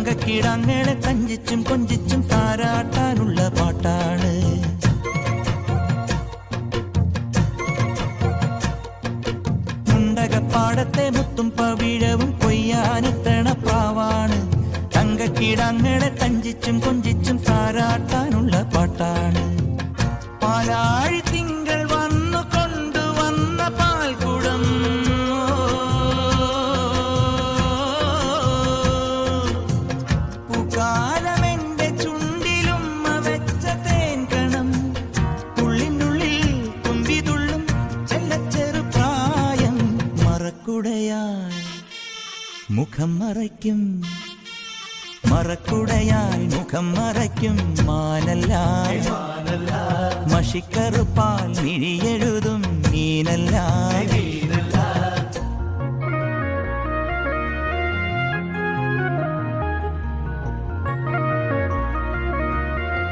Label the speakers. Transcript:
Speaker 1: തങ്കക്കിടാങ്ങളെ തഞ്ചിച്ചും കൊഞ്ചിച്ചും താരാട്ടാനുള്ള പാട്ടാണ്. മുണ്ടകപ്പാടത്തെ മുത്തും പവിഴവും കൊയ്യാനെത്തണ പ്രാവാണ്. തങ്കക്കിടാങ്ങളെ തഞ്ചിച്ചും കൊഞ്ചിച്ചും താരാട്ടാനുള്ള പാട്ടാണ്. പാലാഴി തിങ്കൾ വന്നു കൊണ്ടുവന്ന പാൽക്കുടം, പൂക്കാലമെന്റെ ചുണ്ടിലുമ്മ വെച്ച തേൻകണം, ഉള്ളിനുള്ളിൽ തുമ്പിതുള്ളും ചെല്ലച്ചെറുപ്രായം മറക്കുടയായി മുഖം മറയ്ക്കും, മറക്കുടയാൽ മുഖം മറയ്ക്കും മാനല്ല മഷിക്കറുപ്പാൽ മിഴിയെഴുതും മീനല്ല.